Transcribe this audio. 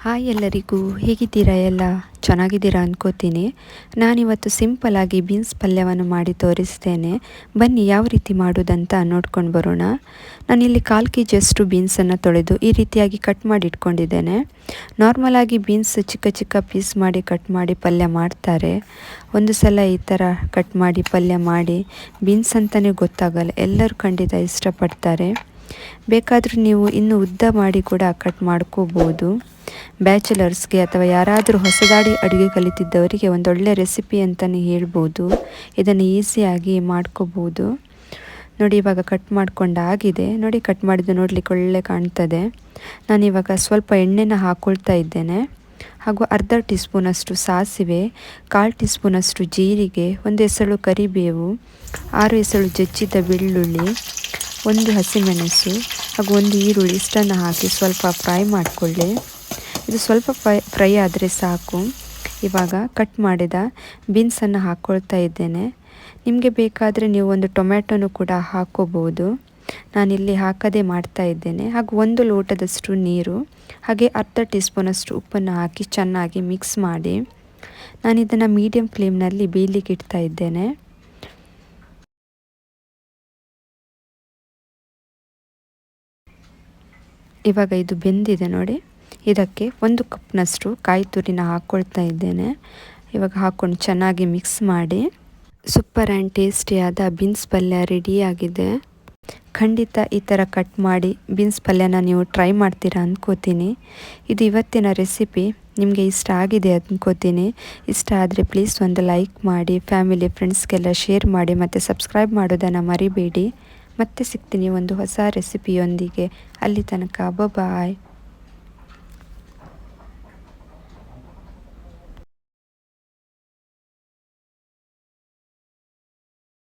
Hi ಎಲ್ಲರಿಗೂ, ಹೇಗಿದ್ದೀರಾ? ಎಲ್ಲ ಚೆನ್ನಾಗಿದ್ದೀರಾ ಅಂದ್ಕೋತೀನಿ. ನಾನಿವತ್ತು ಸಿಂಪಲ್ಲಾಗಿ ಬೀನ್ಸ್ ಪಲ್ಯವನ್ನು ಮಾಡಿ ತೋರಿಸ್ತೇನೆ. ಬನ್ನಿ ಯಾವ ರೀತಿ ಮಾಡೋದಂತ ನೋಡ್ಕೊಂಡು ಬರೋಣ. ನಾನಿಲ್ಲಿ 1/4 kg ಬೀನ್ಸನ್ನು ತೊಳೆದು ಈ ರೀತಿಯಾಗಿ ಕಟ್ ಮಾಡಿ ಇಟ್ಕೊಂಡಿದ್ದೇನೆ. ನಾರ್ಮಲಾಗಿ ಬೀನ್ಸ್ ಚಿಕ್ಕ ಚಿಕ್ಕ ಪೀಸ್ ಮಾಡಿ ಕಟ್ ಮಾಡಿ ಪಲ್ಯ ಮಾಡ್ತಾರೆ. ಒಂದು ಸಲ ಈ ಥರ ಕಟ್ ಮಾಡಿ ಪಲ್ಯ ಮಾಡಿ, ಬೀನ್ಸ್ ಅಂತಲೇ ಗೊತ್ತಾಗಲ್ಲ, ಎಲ್ಲರೂ ಖಂಡಿತ ಇಷ್ಟಪಡ್ತಾರೆ. ಬೇಕಾದರೂ ನೀವು ಇನ್ನೂ ಉದ್ದ ಮಾಡಿ ಕೂಡ ಕಟ್ ಮಾಡ್ಕೋಬೋದು. ಬ್ಯಾಚುಲರ್ಸ್ಗೆ ಅಥವಾ ಯಾರಾದರೂ ಹೊಸದಾಗಿ ಅಡುಗೆ ಕಲಿತಿದ್ದವರಿಗೆ ಒಂದೊಳ್ಳೆ ರೆಸಿಪಿ ಅಂತಲೇ ಹೇಳ್ಬೋದು. ಇದನ್ನು ಈಸಿಯಾಗಿ ಮಾಡ್ಕೋಬೋದು. ನೋಡಿ, ಇವಾಗ ಕಟ್ ಮಾಡ್ಕೊಂಡಾಗಿದೆ. ನೋಡಿ, ಕಟ್ ಮಾಡಿದ್ದು ನೋಡಲಿಕ್ಕೆ ಒಳ್ಳೆ ಕಾಣ್ತದೆ. ನಾನಿವಾಗ ಸ್ವಲ್ಪ ಎಣ್ಣೆನ ಹಾಕ್ಕೊಳ್ತಾ ಇದ್ದೇನೆ. ಹಾಗೂ ಅರ್ಧ ಟೀ ಸ್ಪೂನಷ್ಟು ಸಾಸಿವೆ, 1/4 ಟೀ ಸ್ಪೂನಷ್ಟು ಜೀರಿಗೆ, 1 ಎಸಳು ಕರಿಬೇವು, 6 ಎಸಳು ಜಜ್ಜಿದ ಬೆಳ್ಳುಳ್ಳಿ, 1 ಹಸಿಮೆಣಸು ಹಾಗೂ 1 ಈರುಳ್ಳಿ ಇಷ್ಟನ್ನು ಹಾಕಿ ಸ್ವಲ್ಪ ಫ್ರೈ ಮಾಡಿಕೊಳ್ಳಿ. ಇದು ಸ್ವಲ್ಪ ಫ್ರೈ ಆದರೆ ಸಾಕು. ಇವಾಗ ಕಟ್ ಮಾಡಿದ ಬೀನ್ಸನ್ನು ಹಾಕ್ಕೊಳ್ತಾ ಇದ್ದೇನೆ. ನಿಮಗೆ ಬೇಕಾದರೆ ನೀವು 1 ಟೊಮ್ಯಾಟೊನೂ ಕೂಡ ಹಾಕ್ಕೋಬೋದು. ನಾನಿಲ್ಲಿ ಹಾಕದೇ ಮಾಡ್ತಾ ಇದ್ದೇನೆ. ಹಾಗೂ 1 ಲೋಟದಷ್ಟು ನೀರು, ಹಾಗೆ ಅರ್ಧ ಟೀ ಸ್ಪೂನಷ್ಟು ಉಪ್ಪನ್ನು ಹಾಕಿ ಚೆನ್ನಾಗಿ ಮಿಕ್ಸ್ ಮಾಡಿ ನಾನಿದನ್ನು ಮೀಡಿಯಮ್ ಫ್ಲೇಮ್ನಲ್ಲಿ ಬೇಯಲಿಕ್ಕೆ ಇಡ್ತಾ ಇದ್ದೇನೆ. ಇವಾಗ ಇದು ಬೆಂದಿದೆ ನೋಡಿ. ಇದಕ್ಕೆ 1 ಕಪ್ನಷ್ಟು ಕಾಯಿ ತುರಿನ ಹಾಕ್ಕೊಳ್ತಾ ಇದ್ದೇನೆ. ಇವಾಗ ಹಾಕ್ಕೊಂಡು ಚೆನ್ನಾಗಿ ಮಿಕ್ಸ್ ಮಾಡಿ ಸೂಪರ್ ಆ್ಯಂಡ್ ಟೇಸ್ಟಿಯಾದ ಬೀನ್ಸ್ ಪಲ್ಯ ರೆಡಿಯಾಗಿದೆ. ಖಂಡಿತ ಈ ಥರ ಕಟ್ ಮಾಡಿ ಬೀನ್ಸ್ ಪಲ್ಯನ ನೀವು ಟ್ರೈ ಮಾಡ್ತೀರಾ ಅಂದ್ಕೋತೀನಿ. ಇದು ಇವತ್ತಿನ ರೆಸಿಪಿ ನಿಮಗೆ ಇಷ್ಟ ಆಗಿದೆ ಅಂದ್ಕೋತೀನಿ. ಇಷ್ಟ ಆದರೆ ಪ್ಲೀಸ್ ಒಂದು ಲೈಕ್ ಮಾಡಿ, ಫ್ಯಾಮಿಲಿ ಫ್ರೆಂಡ್ಸ್ಗೆಲ್ಲ ಶೇರ್ ಮಾಡಿ ಮತ್ತು ಸಬ್ಸ್ಕ್ರೈಬ್ ಮಾಡೋದನ್ನು ಮರಿಬೇಡಿ. ಮತ್ತೆ ಸಿಗ್ತೀನಿ ಒಂದು ಹೊಸ ರೆಸಿಪಿಯೊಂದಿಗೆ. ಅಲ್ಲಿ ತನಕ ಬಾಯ್.